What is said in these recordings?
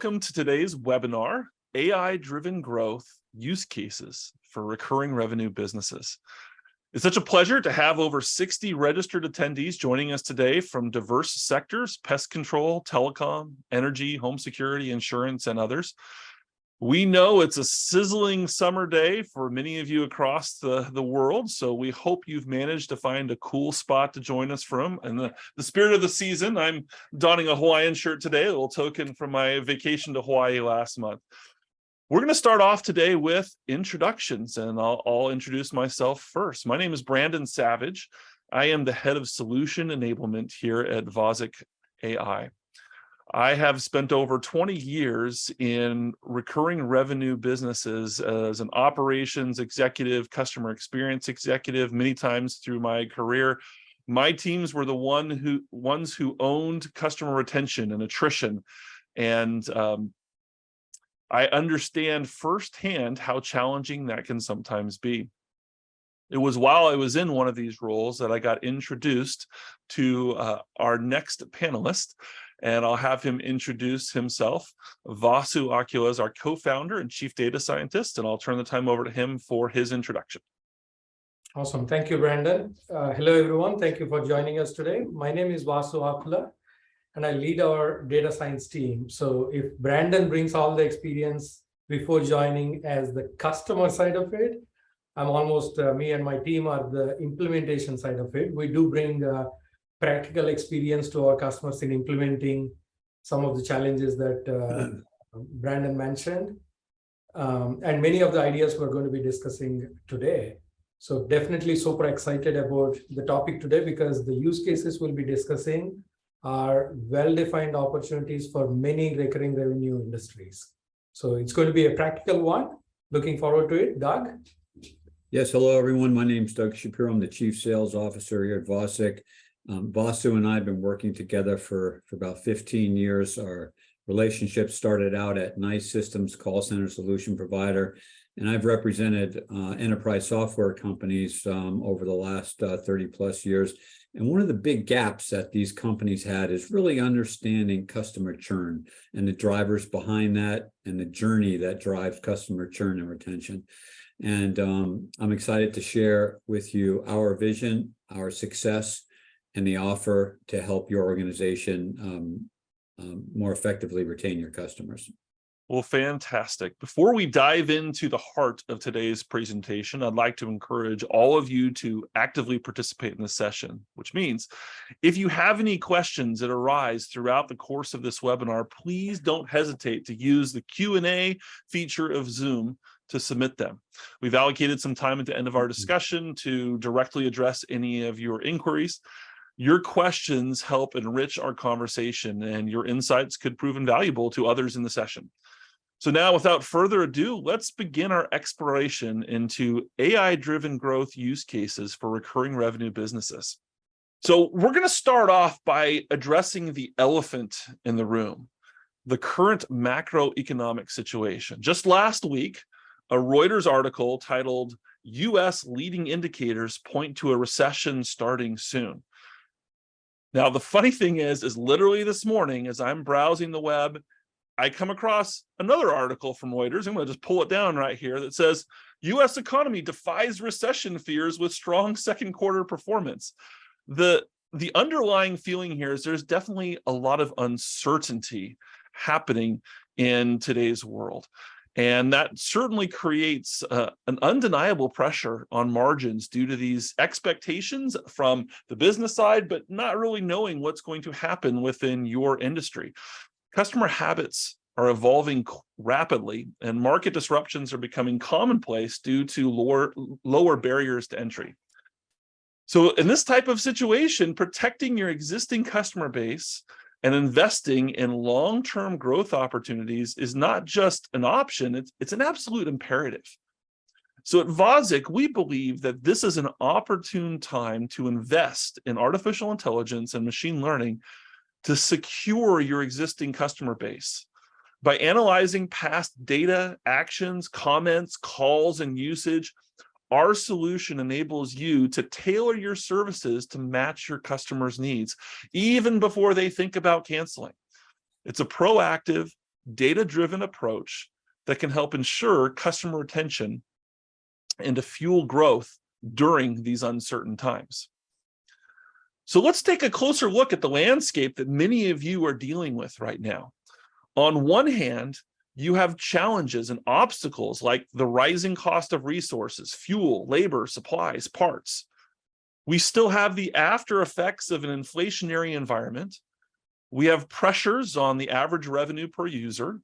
Welcome to today's webinar, AI-driven growth use cases for recurring revenue businesses. It's such a pleasure to have over 60 registered attendees joining us today from diverse sectors: pest control, telecom, energy, home security, insurance, and others. We know it's a sizzling summer day for many of you across the world, so we hope you've managed to find a cool spot to join us from. In the spirit of the season, I'm donning a Hawaiian shirt today, a little token from my vacation to Hawaii last month. We're going to start off today with introductions, and I'll introduce myself first. My name is Brandon Savage. I am the head of solution enablement here at Vosic AI. I have spent over 20 years in recurring revenue businesses as an operations executive, customer experience executive. Many times through my career, my teams were the ones who owned customer retention and attrition. And I understand firsthand how challenging that can sometimes be. It was while I was in one of these roles that I got introduced to our next panelist, and I'll have him introduce himself. Vasu Akula is our co-founder and chief data scientist, and I'll turn the time over to him for his introduction. Awesome. Thank you, Brandon. Hello, everyone. Thank you for joining us today. My name is Vasu Akula, and I lead our data science team. So if Brandon brings all the experience before joining as the customer side of it, I'm almost, me and my team are the implementation side of it. We do bring practical experience to our customers in implementing some of the challenges that Brandon mentioned, and many of the ideas we're going to be discussing today. So definitely super excited about the topic today, because the use cases we'll be discussing are well-defined opportunities for many recurring revenue industries. So it's going to be a practical one. Looking forward to it. Doug? Yes, hello, everyone. My name is Doug Shapiro. I'm the Chief Sales Officer here at Vosic. Vasu and I have been working together for about 15 years. Our relationship started out at NICE Systems call center solution provider, and I've represented enterprise software companies over the last 30 plus years. And one of the big gaps that these companies had is really understanding customer churn and the drivers behind that and the journey that drives customer churn and retention. And I'm excited to share with you our vision, our success, and the offer to help your organization more effectively retain your customers. Well, fantastic. Before we dive into the heart of today's presentation, I'd like to encourage all of you to actively participate in the session, which means if you have any questions that arise throughout the course of this webinar, please don't hesitate to use the Q&A feature of Zoom to submit them. We've allocated some time at the end of our discussion to directly address any of your inquiries. Your questions help enrich our conversation, and your insights could prove invaluable to others in the session. So now, without further ado, let's begin our exploration into AI-driven growth use cases for recurring revenue businesses. So we're going to start off by addressing the elephant in the room, the current macroeconomic situation. Just last week, a Reuters article titled "U.S. Leading Indicators Point to a Recession Starting Soon." Now, the funny thing is literally this morning, as I'm browsing the web, I come across another article from Reuters. I'm going to just pull it down right here that says, U.S. economy defies recession fears with strong second quarter performance. The underlying feeling here is there's definitely a lot of uncertainty happening in today's world. And that certainly creates an undeniable pressure on margins due to these expectations from the business side, but not really knowing what's going to happen within your industry. Customer habits are evolving rapidly, and market disruptions are becoming commonplace due to lower barriers to entry. So in this type of situation, protecting your existing customer base and investing in long-term growth opportunities is not just an option, it's an absolute imperative. So at Vosic, we believe that this is an opportune time to invest in artificial intelligence and machine learning to secure your existing customer base. By analyzing past data, actions, comments, calls, and usage, our solution enables you to tailor your services to match your customers' needs, even before they think about canceling. It's a proactive, data-driven approach that can help ensure customer retention and to fuel growth during these uncertain times. So let's take a closer look at the landscape that many of you are dealing with right now. On one hand, you have challenges and obstacles like the rising cost of resources, fuel, labor, supplies, parts. We still have the after effects of an inflationary environment. We have pressures on the average revenue per user.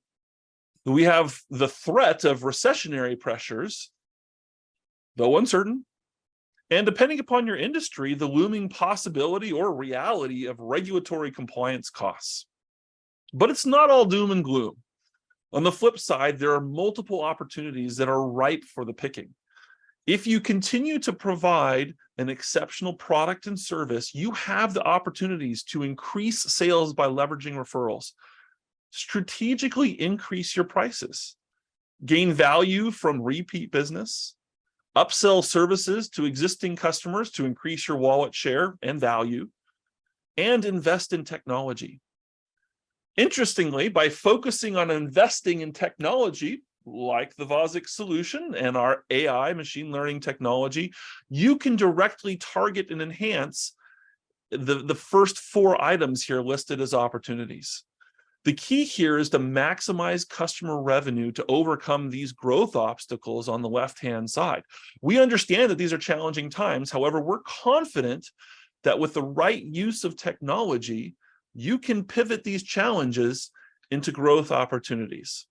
We have the threat of recessionary pressures, though uncertain. And depending upon your industry, the looming possibility or reality of regulatory compliance costs. But it's not all doom and gloom. On the flip side, there are multiple opportunities that are ripe for the picking. If you continue to provide an exceptional product and service, you have the opportunities to increase sales by leveraging referrals, strategically increase your prices, gain value from repeat business, upsell services to existing customers to increase your wallet share and value, and invest in technology. Interestingly, by focusing on investing in technology, like the Vosic solution and our AI machine learning technology, you can directly target and enhance the first 4 items here listed as opportunities. The key here is to maximize customer revenue to overcome these growth obstacles on the left-hand side. We understand that these are challenging times. However, we're confident that with the right use of technology, you can pivot these challenges into growth opportunities.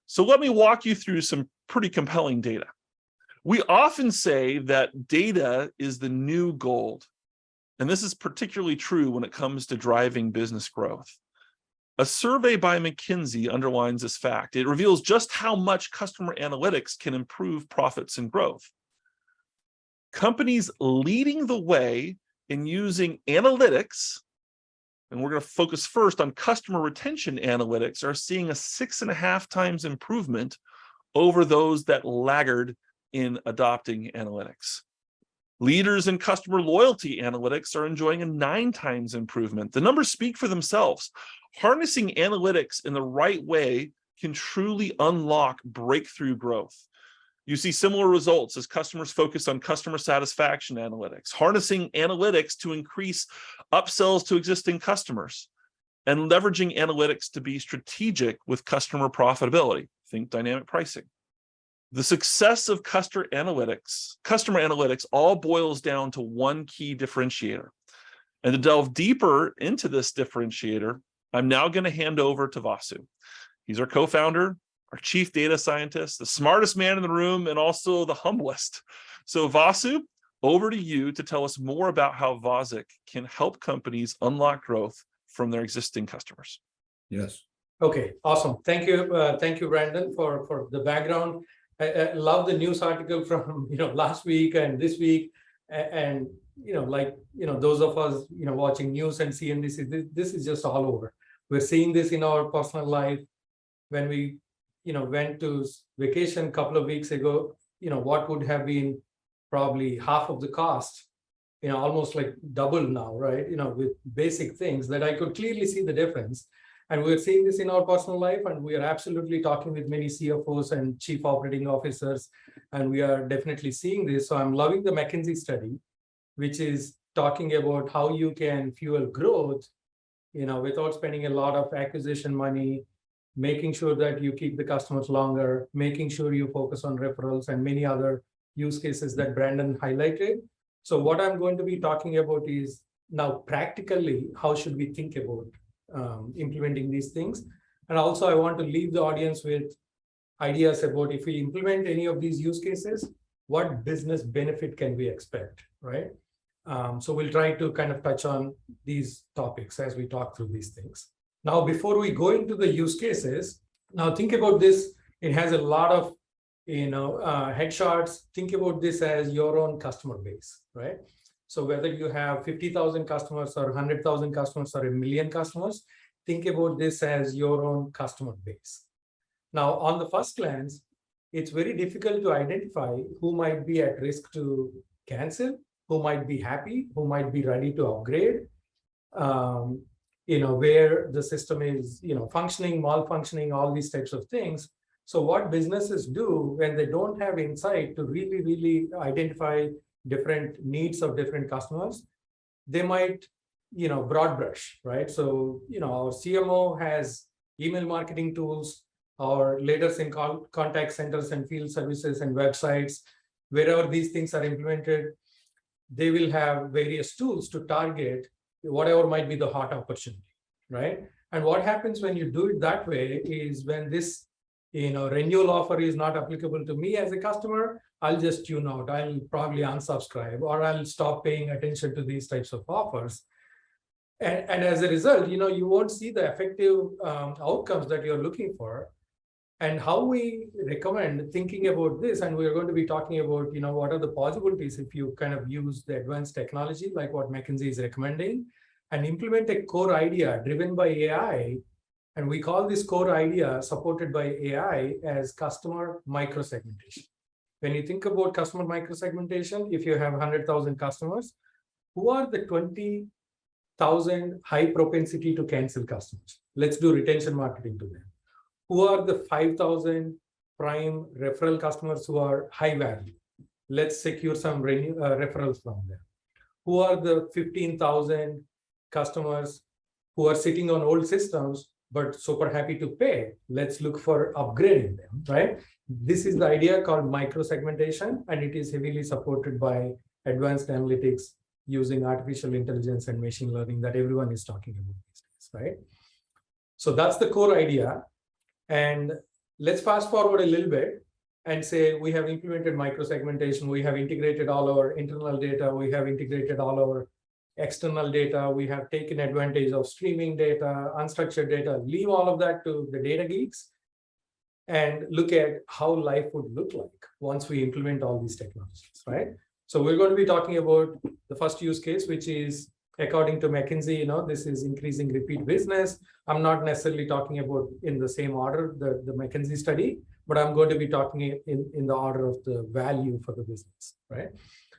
So let me walk you through some pretty compelling data. We often say that data is the new gold, and this is particularly true when it comes to driving business growth. A survey by McKinsey underlines this fact. It reveals just how much customer analytics can improve profits and growth. Companies leading the way in using analytics, and we're going to focus first on customer retention analytics, are seeing a 6.5 times improvement over those that laggard in adopting analytics. Leaders in customer loyalty analytics are enjoying a 9 times improvement. The numbers speak for themselves. Harnessing analytics in the right way can truly unlock breakthrough growth. You see similar results as customers focus on customer satisfaction analytics, harnessing analytics to increase upsells to existing customers, and leveraging analytics to be strategic with customer profitability. Think dynamic pricing. The success of customer analytics all boils down to one key differentiator. And to delve deeper into this differentiator, I'm now going to hand over to Vasu. He's our co-founder, our chief data scientist, the smartest man in the room, and also the humblest. So Vasu, over to you to tell us more about how Vosic can help companies unlock growth from their existing customers. Yes. Okay, awesome. Thank you, Brandon, for the background. I love the news article from last week and this week, and those of us watching news and CNBC, this is just all over. We're seeing this in our personal life. When we went to vacation a couple of weeks ago, what would have been probably half of the cost, almost like double now, right? With basic things that I could clearly see the difference. And we're seeing this in our personal life, and we are absolutely talking with many CFOs and chief operating officers, and we are definitely seeing this. So I'm loving the McKinsey study, which is talking about how you can fuel growth, without spending a lot of acquisition money, making sure that you keep the customers longer, making sure you focus on referrals and many other use cases that Brandon highlighted. So what I'm going to be talking about is now practically, how should we think about implementing these things? And also I want to leave the audience with ideas about if we implement any of these use cases, what business benefit can we expect, right? So we'll try to kind of touch on these topics as we talk through these things. Now, before we go into the use cases, now think about this. It has a lot of, headshots. Think about this as your own customer base, right? So whether you have 50,000 customers or 100,000 customers or 1 million customers, think about this as your own customer base. Now, on the first glance, it's very difficult to identify who might be at risk to cancel, who might be happy, who might be ready to upgrade. where the system is, functioning, malfunctioning, all these types of things. So what businesses do when they don't have insight to really, really identify different needs of different customers, they might, broad brush, right? So, our CMO has email marketing tools, our leaders in contact centers and field services and websites, wherever these things are implemented, they will have various tools to target whatever might be the hot opportunity, right? And what happens when you do it that way is when this, renewal offer is not applicable to me as a customer, I'll just tune out. I'll probably unsubscribe, or I'll stop paying attention to these types of offers. And as a result, you won't see the effective outcomes that you're looking for. And how we recommend thinking about this, and we're going to be talking about, what are the possibilities if you kind of use the advanced technology like what McKinsey is recommending, and implement a core idea driven by AI. And we call this core idea supported by AI as customer microsegmentation. When you think about customer microsegmentation, if you have 100,000 customers, who are the 20,000 high propensity to cancel customers? Let's do retention marketing to them. Who are the 5,000 prime referral customers who are high value? Let's secure some referrals from them. Who are the 15,000 customers who are sitting on old systems but super happy to pay? Let's look for upgrading them, right? This is the idea called microsegmentation, and it is heavily supported by advanced analytics using artificial intelligence and machine learning that everyone is talking about these days, right? So that's the core idea. And let's fast forward a little bit and say we have implemented microsegmentation, we have integrated all our internal data, we have integrated all our external data, we have taken advantage of streaming data, unstructured data, leave all of that to the data geeks and look at how life would look like once we implement all these technologies, right? So we're going to be talking about the first use case, which is, according to McKinsey, this is increasing repeat business. I'm not necessarily talking about in the same order, the McKinsey study, but I'm going to be talking in the order of the value for the business, right?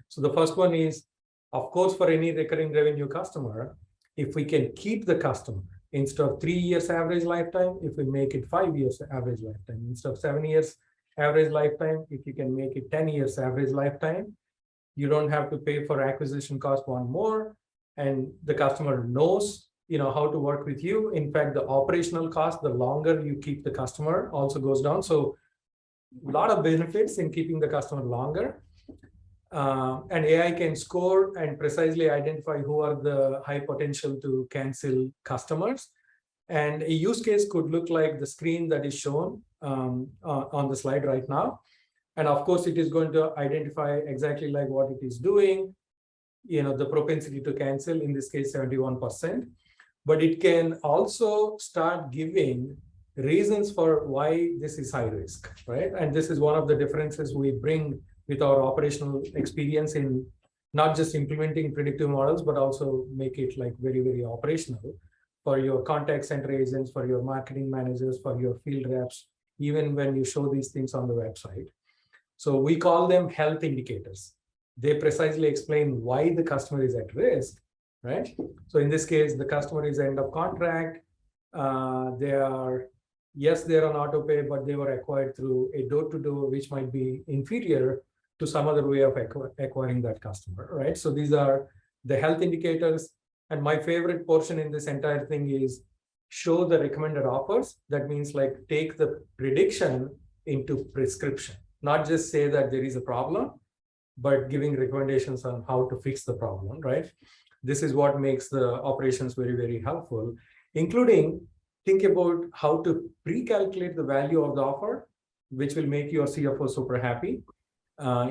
So the first one is, of course, for any recurring revenue customer, if we can keep the customer, instead of 3 years average lifetime, if we make it 5 years average lifetime, instead of 7 years average lifetime, if you can make it 10 years average lifetime, you don't have to pay for acquisition cost one more, and the customer knows, how to work with you. In fact, the operational cost, the longer you keep the customer, also goes down. So a lot of benefits in keeping the customer longer. And AI can score and precisely identify who are the high potential to cancel customers. And a use case could look like the screen that is shown on the slide right now. And of course, it is going to identify exactly like what it is doing, the propensity to cancel, in this case, 71%. But it can also start giving reasons for why this is high risk, right? And this is one of the differences we bring with our operational experience in not just implementing predictive models, but also make it like very, very operational for your contact center agents, for your marketing managers, for your field reps, even when you show these things on the website. So we call them health indicators. They precisely explain why the customer is at risk, right? So in this case, the customer is end of contract. They're on auto pay, but they were acquired through a door-to-door, which might be inferior to some other way of acquiring that customer, right? So these are the health indicators. And my favorite portion in this entire thing is show the recommended offers. That means like take the prediction into prescription, not just say that there is a problem, but giving recommendations on how to fix the problem, right? This is what makes the operations very, very helpful, including think about how to pre-calculate the value of the offer, which will make your CFO super happy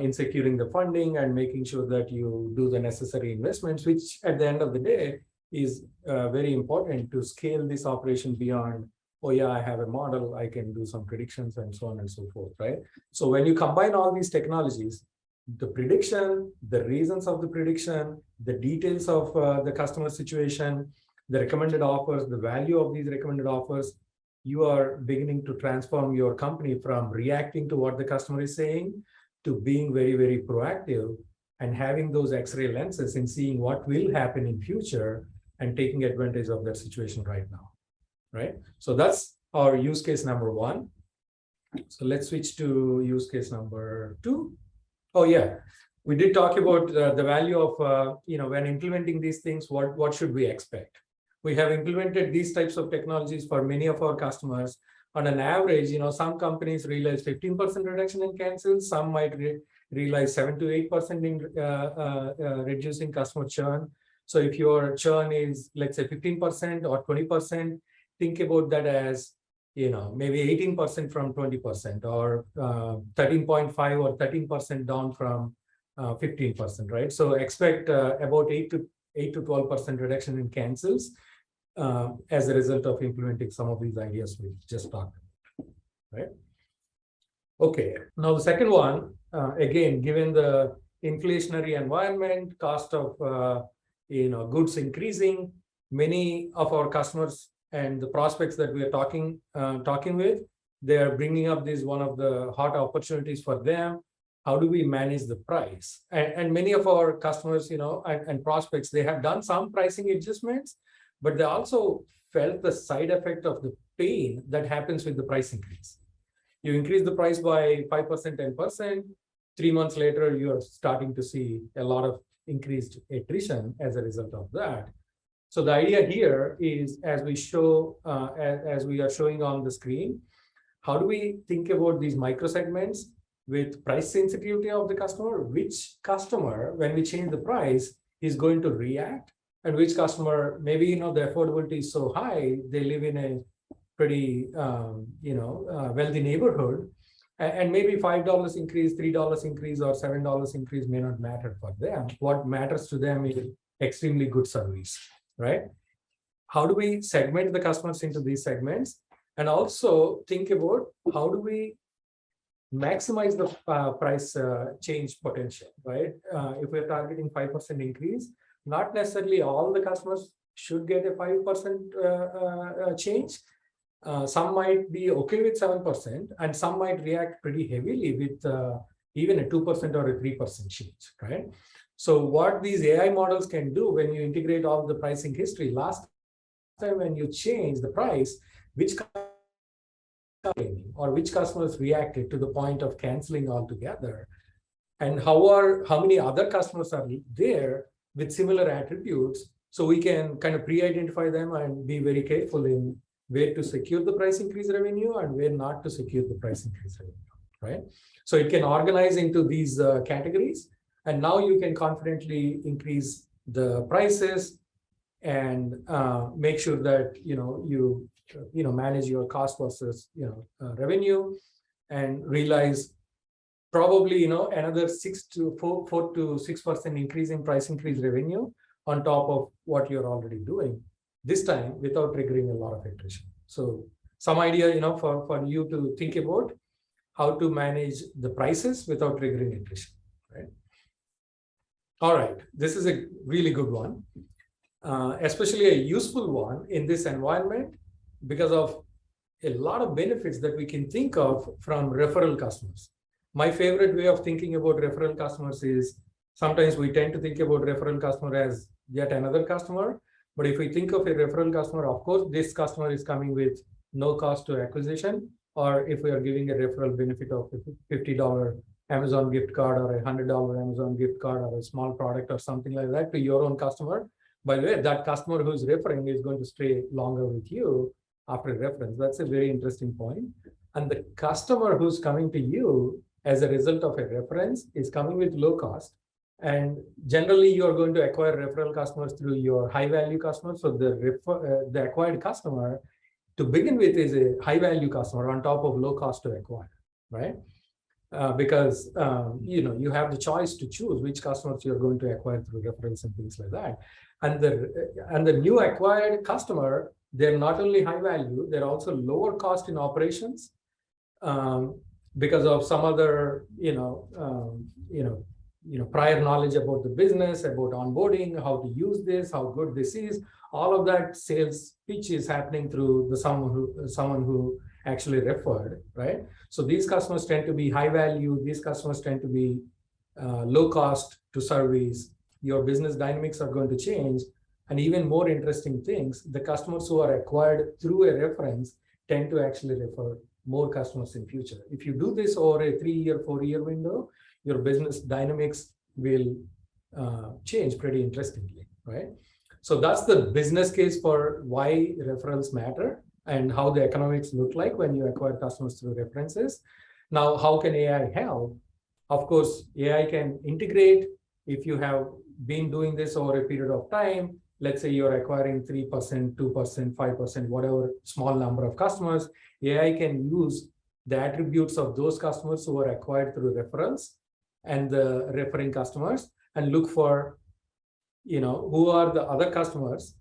in securing the funding and making sure that you do the necessary investments, which at the end of the day is very important to scale this operation beyond, oh yeah, I have a model, I can do some predictions and so on and so forth, right? So when you combine all these technologies, the prediction, the reasons of the prediction, the details of the customer situation, the recommended offers, the value of these recommended offers, you are beginning to transform your company from reacting to what the customer is saying to being very, very proactive and having those X-ray lenses and seeing what will happen in future and taking advantage of that situation right now, right? So that's our use case number one. So let's switch to use case number two. Oh yeah, we did talk about the value of, when implementing these things, what should we expect? We have implemented these types of technologies for many of our customers. On an average, some companies realize 15% reduction in cancels, some might realize 7 to 8% in reducing customer churn. So if your churn is, let's say, 15% or 20%, think about that as, maybe 18% from 20%, or 13.5 or 13% down from 15%, right? So expect about 8 to 12% reduction in cancels as a result of implementing some of these ideas we just talked about, right? Okay, now the second one, again, given the inflationary environment, cost of goods increasing, many of our customers and the prospects that we are talking with, they are bringing up this one of the hot opportunities for them. How do we manage the price? And many of our customers, and prospects, they have done some pricing adjustments, but they also felt the side effect of the pain that happens with the price increase. You increase the price by 5%, 10%, 3 months later, you're starting to see a lot of increased attrition as a result of that. So the idea here is, as we are showing on the screen, how do we think about these microsegments with price sensitivity of the customer? Which customer, when we change the price, is going to react, and which customer, maybe the affordability is so high, they live in a pretty wealthy neighborhood, and maybe $5 increase, $3 increase, or $7 increase may not matter for them. What matters to them is extremely good service, right? How do we segment the customers into these segments, and also think about how do we maximize the price change potential, right? If we're targeting 5% increase, not necessarily all the customers should get a 5% change. Some might be okay with 7%, and some might react pretty heavily with even a 2% or a 3% change, right? So what these AI models can do when you integrate all the pricing history, last time when you change the price, which customers reacted to the point of canceling altogether, and how many other customers are there with similar attributes, so we can kind of pre-identify them and be very careful in where to secure the price increase revenue and where not to secure the price increase revenue, right? So it can organize into these categories, and now you can confidently increase the prices and make sure that you manage your cost versus revenue, and realize probably another 4 to 6% increase in price increase revenue on top of what you're already doing, this time without triggering a lot of attrition. So some idea for you to think about how to manage the prices without triggering attrition, right? All right, this is a really good one, especially a useful one in this environment because of a lot of benefits that we can think of from referral customers. My favorite way of thinking about referral customers is, sometimes we tend to think about referral customer as yet another customer. But if we think of a referral customer, of course, this customer is coming with no cost to acquisition, or if we are giving a referral benefit of a $50 Amazon gift card or a $100 Amazon gift card or a small product or something like that to your own customer, by the way, that customer who's referring is going to stay longer with you after a reference. That's a very interesting point. And the customer who's coming to you as a result of a reference is coming with low cost. And generally, you're going to acquire referral customers through your high-value customers. So the acquired customer, to begin with, is a high-value customer on top of low cost to acquire, right? Because you have the choice to choose which customers you're going to acquire through referrals and things like that. And the new acquired customer, they're not only high value, they're also lower cost in operations because of some other prior knowledge about the business, about onboarding, how to use this, how good this is. All of that sales pitch is happening through someone who actually referred, right? So these customers tend to be high value. These customers tend to be low cost to service. Your business dynamics are going to change And even more interesting things, the customers who are acquired through a reference tend to actually refer more customers in future. If you do this over a 3-year, 4-year window, your business dynamics will change pretty interestingly, right? So that's the business case for why referrals matter and how the economics look like when you acquire customers through references. Now, how can AI help? Of course, AI can integrate. If you have been doing this over a period of time, let's say you're acquiring 3%, 2%, 5%, whatever small number of customers, AI can use the attributes of those customers who are acquired through referrals and the referring customers and look for, who are the other customers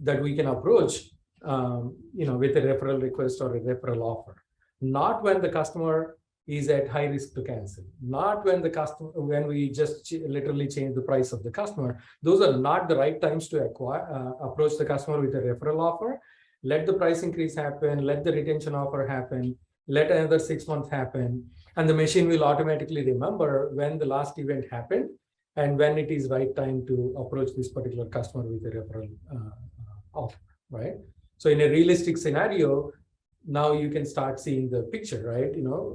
that we can approach, with a referral request or a referral offer. Not when the customer is at high risk to cancel, not when we just literally change the price of the customer. Those are not the right times to approach the customer with a referral offer. Let the price increase happen, let the retention offer happen, let another 6 months happen, and the machine will automatically remember when the last event happened and when it is right time to approach this particular customer with a referral offer, right? So in a realistic scenario, now you can start seeing the picture, right?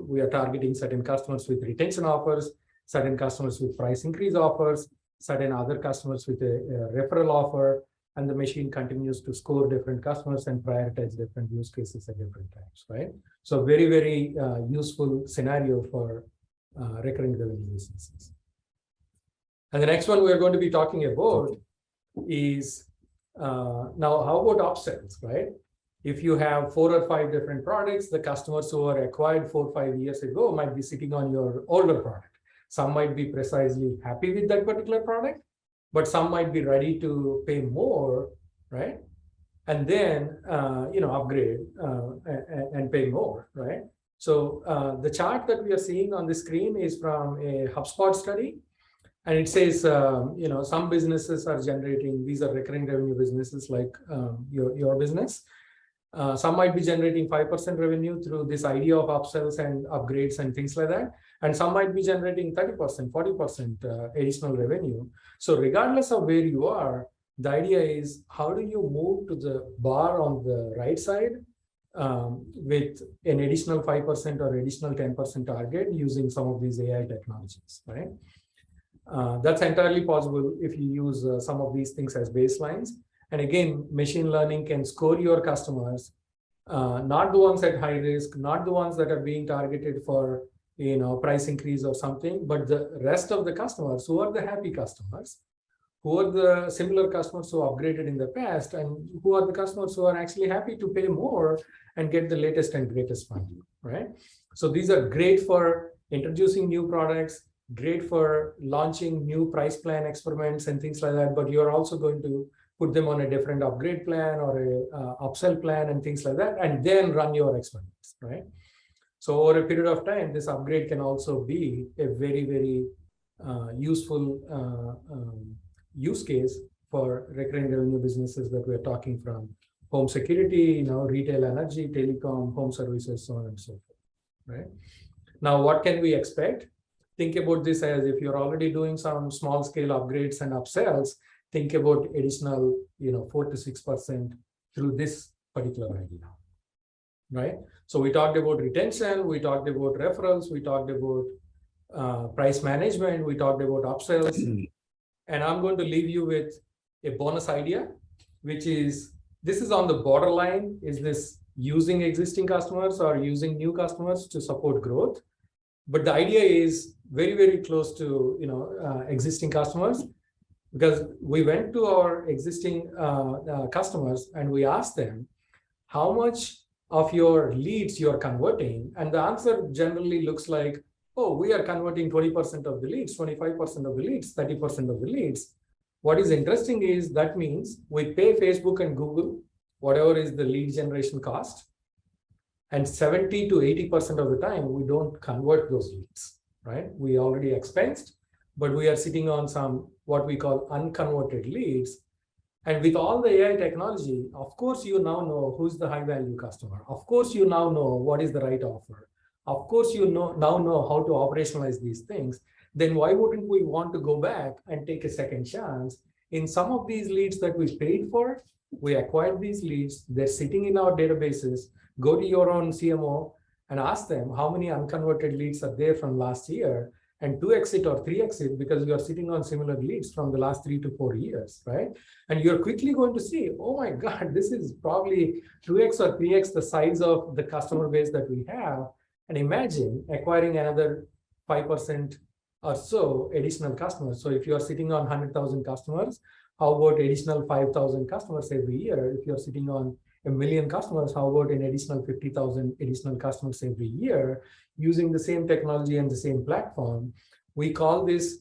We are targeting certain customers with retention offers, certain customers with price increase offers, certain other customers with a referral offer, and the machine continues to score different customers and prioritize different use cases at different times, right? So very, very useful scenario for recurring revenue businesses. And the next one we're going to be talking about is now how about upsells, right? If you have 4 or 5 different products, the customers who are acquired 4 or 5 years ago might be sitting on your older product. Some might be precisely happy with that particular product, but some might be ready to pay more, right? And then, upgrade and pay more, right? So the chart that we are seeing on the screen is from a HubSpot study. And it says, some businesses are generating, these are recurring revenue businesses like your business. Some might be generating 5% revenue through this idea of upsells and upgrades and things like that. And some might be generating 30%, 40% additional revenue. So regardless of where you are, the idea is how do you move to the bar on the right side with an additional 5% or additional 10% target using some of these AI technologies, right? That's entirely possible if you use some of these things as baselines. And again, machine learning can score your customers, not the ones at high risk, not the ones that are being targeted for, price increase or something, but the rest of the customers who are the happy customers, who are the similar customers who upgraded in the past, and who are the customers who are actually happy to pay more and get the latest and greatest value, right? So these are great for introducing new products, great for launching new price plan experiments and things like that, but you're also going to put them on a different upgrade plan or a upsell plan and things like that, and then run your experiments, right? So over a period of time, this upgrade can also be a very, very useful use case for recurring revenue businesses that we're talking from home security, retail energy, telecom, home services, so on and so forth, right? Now, what can we expect? Think about this as if you're already doing some small scale upgrades and upsells, think about additional, 4 to 6% through this particular idea, right? So we talked about retention, we talked about referrals, we talked about price management, we talked about upsells, and I'm going to leave you with a bonus idea, which is, this is on the borderline. Is this using existing customers or using new customers to support growth? But the idea is very, very close to, existing customers. Because we went to our existing customers and we asked them, how much of your leads you're converting? And the answer generally looks like, oh, we are converting 20% of the leads, 25% of the leads, 30% of the leads. What is interesting is that means we pay Facebook and Google whatever is the lead generation cost. And 70 to 80% of the time, we don't convert those leads, right? We already expensed, but we are sitting on some what we call unconverted leads. And with all the AI technology, of course, you now know who's the high value customer. Of course, you now know what is the right offer. Of course, you now know how to operationalize these things. Then why wouldn't we want to go back and take a second chance in some of these leads that we paid for, we acquired these leads, they're sitting in our databases. Go to your own CMO and ask them how many unconverted leads are there from last year, and 2x it or 3x it, because you are sitting on similar leads from the last 3 to 4 years, right? And you're quickly going to see, oh my God, this is probably 2x or 3x the size of the customer base that we have. And imagine acquiring another 5% or so additional customers. So if you are sitting on 100,000 customers, how about additional 5,000 customers every year? If you're sitting on 1 million customers, how about an additional 50,000 additional customers every year using the same technology and the same platform? We call this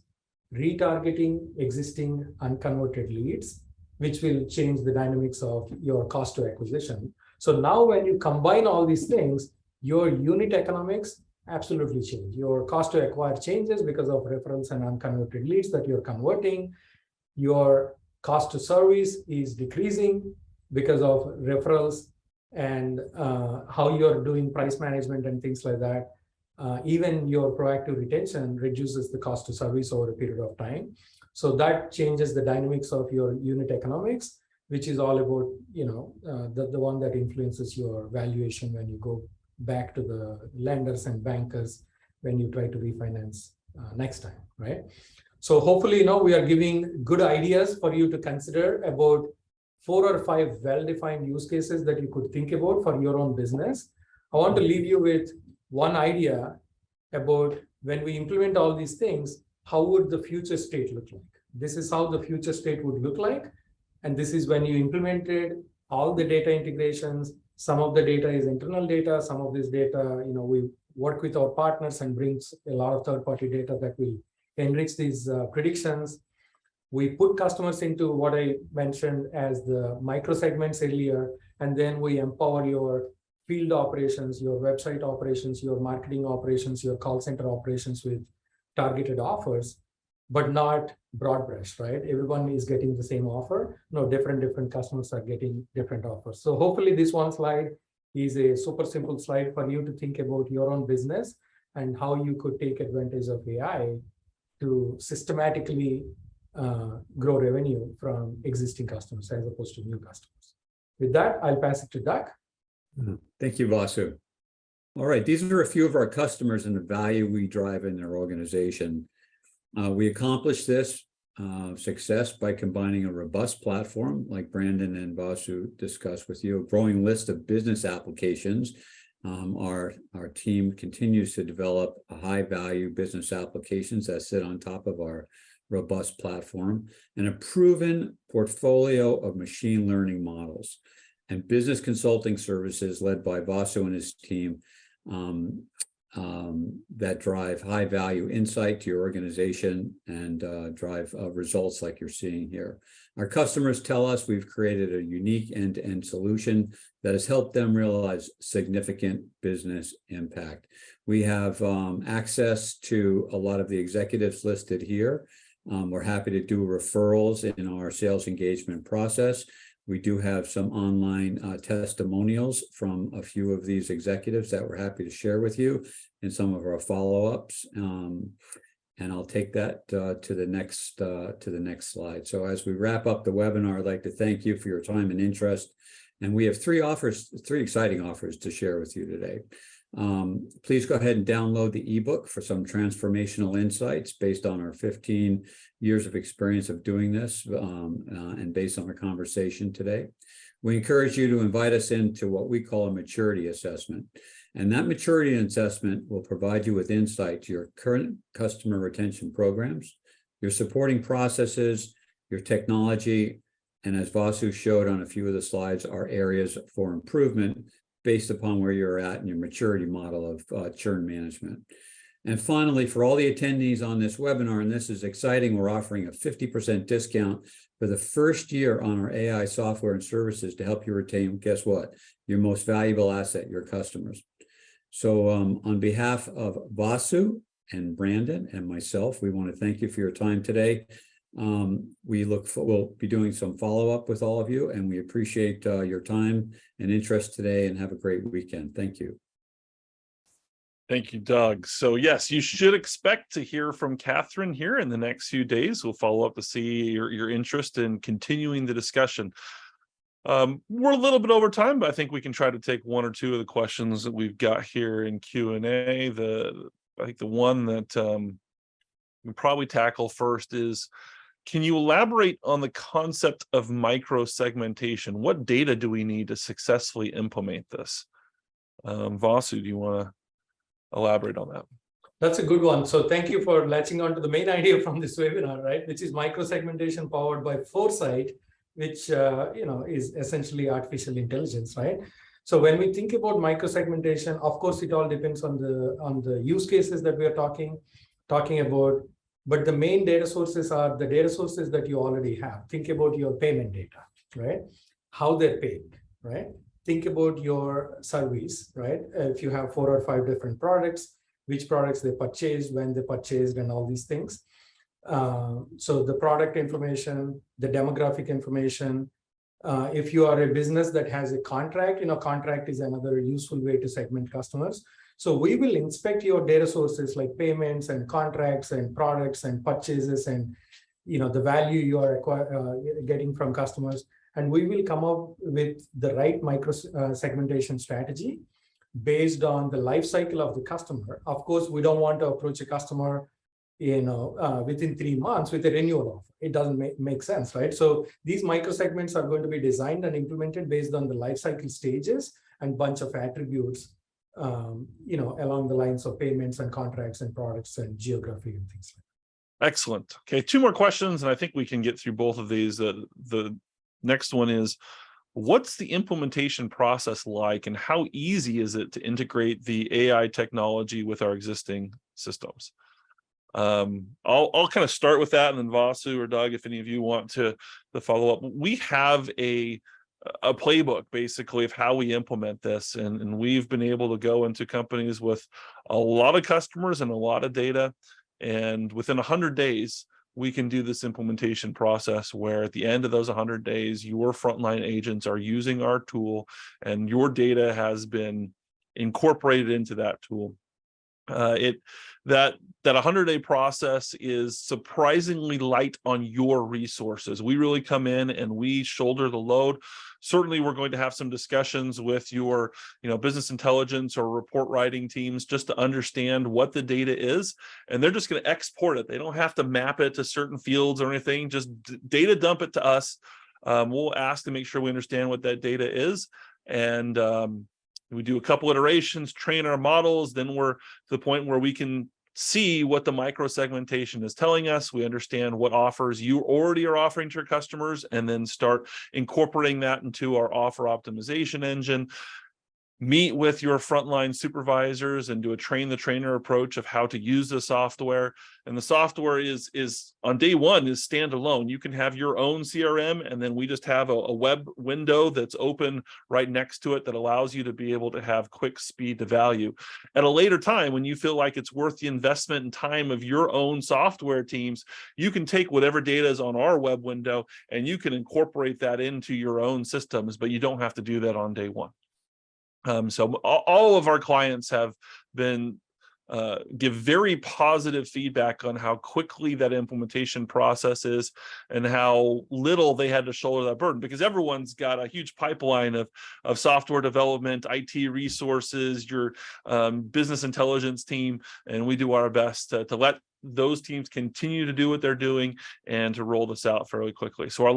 retargeting existing unconverted leads, which will change the dynamics of your cost to acquisition. So now when you combine all these things, your unit economics absolutely change. Your cost to acquire changes because of referrals and unconverted leads that you're converting. Your cost to service is decreasing because of referrals and how you're doing price management and things like that. Even your proactive retention reduces the cost to service over a period of time. So that changes the dynamics of your unit economics, which is all about, the one that influences your valuation when you go back to the lenders and bankers when you try to refinance next time, right? So hopefully, we are giving good ideas for you to consider about 4 or 5 well-defined use cases that you could think about for your own business. I want to leave you with one idea about when we implement all these things, how would the future state look like? This is how the future state would look like. And this is when you implemented all the data integrations. Some of the data is internal data. Some of this data, we work with our partners and brings a lot of third-party data that will enrich these predictions. We put customers into what I mentioned as the micro segments earlier, and then we empower your field operations, your website operations, your marketing operations, your call center operations with targeted offers, but not broad brush, right? Everyone is getting the same offer. No, different customers are getting different offers. So hopefully this one slide is a super simple slide for you to think about your own business and how you could take advantage of AI to systematically grow revenue from existing customers as opposed to new customers. With that, I'll pass it to Doug. Thank you, Vasu. All right, these are a few of our customers and the value we drive in their organization. We accomplish this success by combining a robust platform, like Brandon and Vasu discussed with you, a growing list of business applications. Our team continues to develop a high-value business applications that sit on top of our robust platform, and a proven portfolio of machine learning models and business consulting services led by Vasu and his team that drive high value insight to your organization and drive results like you're seeing here. Our customers tell us we've created a unique end-to-end solution that has helped them realize significant business impact. We have access to a lot of the executives listed here. We're happy to do referrals in our sales engagement process. We do have some online testimonials from a few of these executives that we're happy to share with you in some of our follow-ups. And I'll take that to the next slide. So as we wrap up the webinar, I'd like to thank you for your time and interest. And we have three exciting offers to share with you today. Please go ahead and download the ebook for some transformational insights based on our 15 years of experience of doing this and based on our conversation today. We encourage you to invite us into what we call a maturity assessment. And that maturity assessment will provide you with insight to your current customer retention programs, your supporting processes, your technology, and as Vasu showed on a few of the slides, are areas for improvement based upon where you're at in your maturity model of churn management. And finally, for all the attendees on this webinar, and this is exciting, we're offering a 50% discount for the first year on our AI software and services to help you retain, guess what? Your most valuable asset, your customers. So on behalf of Vasu and Brandon and myself, we want to thank you for your time today. We'll be doing some follow-up with all of you, and we appreciate your time and interest today, and have a great weekend. Thank you. Thank you, Doug. So yes, you should expect to hear from Catherine here in the next few days. We'll follow up to see your interest in continuing the discussion. We're a little bit over time, but I think we can try to take one or two of the questions that we've got here in Q&A. I think the one that we probably tackle first is, can you elaborate on the concept of micro-segmentation? What data do we need to successfully implement this? Vasu, do you want to elaborate on that? That's a good one. So thank you for latching on to the main idea from this webinar, right? Which is micro-segmentation powered by Foresight, which is essentially artificial intelligence, right? So when we think about micro-segmentation, of course, it all depends on the use cases that we are talking about. But the main data sources are the data sources that you already have. Think about your payment data, right? How they're paid, right? Think about your service, right? If you have 4 or 5 different products, which products they purchased, when they purchased, and all these things. So the product information, the demographic information. If you are a business that has a contract, contract is another useful way to segment customers. So we will inspect your data sources like payments and contracts and products and purchases and the value you are getting from customers. And we will come up with the right micro segmentation strategy based on the life cycle of the customer. Of course, we don't want to approach a customer within 3 months with a renewal offer. It doesn't make sense, right? So these micro segments are going to be designed and implemented based on the life cycle stages and bunch of attributes, along the lines of payments and contracts and products and geography and things like that. Excellent. Okay, 2 more questions, and I think we can get through both of these. The next one is, what's the implementation process like, and how easy is it to integrate the AI technology with our existing systems? I'll kind of start with that, and then Vasu or Doug, if any of you want to follow up. We have a playbook basically of how we implement this, and we've been able to go into companies with a lot of customers and a lot of data, and within 100 days we can do this implementation process where at the end of those 100 days your frontline agents are using our tool and your data has been incorporated into that tool. That 100-day process is surprisingly light on your resources. We really come in and we shoulder the load. Certainly, we're going to have some discussions with your, business intelligence or report writing teams just to understand what the data is, and they're just going to export it. They don't have to map it to certain fields or anything. Just data dump it to us. We'll ask to make sure we understand what that data is, and we do a couple iterations, train our models, then we're to the point where we can see what the micro segmentation is telling us. We understand what offers you already are offering to your customers, and then start incorporating that into our offer optimization engine. Meet with your frontline supervisors and do a train the trainer approach of how to use the software. And the software is on day 1 is standalone. You can have your own CRM, and then we just have a web window that's open right next to it that allows you to be able to have quick speed to value. At a later time, when you feel like it's worth the investment and time of your own software teams, you can take whatever data is on our web window and you can incorporate that into your own systems, but you don't have to do that on day 1. So all of our clients have been give very positive feedback on how quickly that implementation process is and how little they had to shoulder that burden, because everyone's got a huge pipeline of software development, IT resources, your business intelligence team, and we do our best to let those teams continue to do what they're doing and to roll this out fairly quickly. So our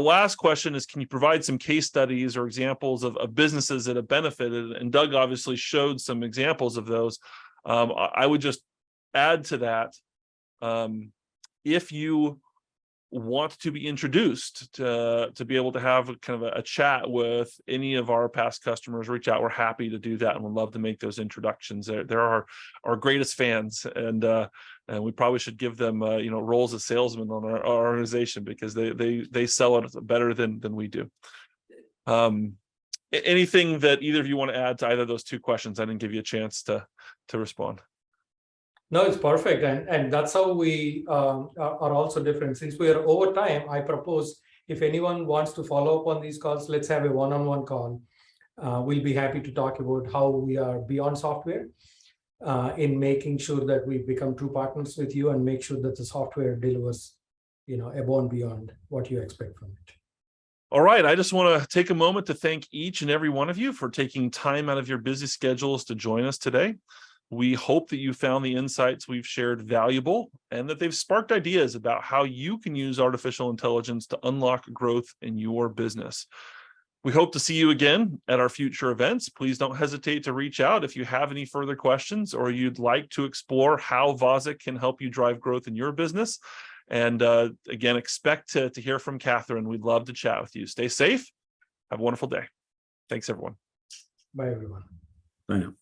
last question is, can you provide some case studies or examples of businesses that have benefited? And Doug obviously showed some examples of those. I would just add to that, if you want to be introduced to be able to have kind of a chat with any of our past customers, reach out. We're happy to do that, and we'd love to make those introductions. They're our greatest fans, and we probably should give them roles as salesmen on our organization, because they sell it better than we do. Anything that either of you want to add to either of those 2 questions? I didn't give you a chance to respond. No, it's perfect. And that's how we are also different. Since we are over time, I propose if anyone wants to follow up on these calls, let's have a one-on-one call. we'll be happy to talk about how we are beyond software in making sure that we become true partners with you and make sure that the software delivers, above and beyond what you expect from it. All right. I just want to take a moment to thank each and every one of you for taking time out of your busy schedules to join us today. We hope that you found the insights we've shared valuable and that they've sparked ideas about how you can use artificial intelligence to unlock growth in your business. We hope to see you again at our future events. Please don't hesitate to reach out if you have any further questions or you'd like to explore how Vosik can help you drive growth in your business. And again, expect to hear from Catherine. We'd love to chat with you. Stay safe. Have a wonderful day. Thanks, everyone. Bye, everyone. Bye now.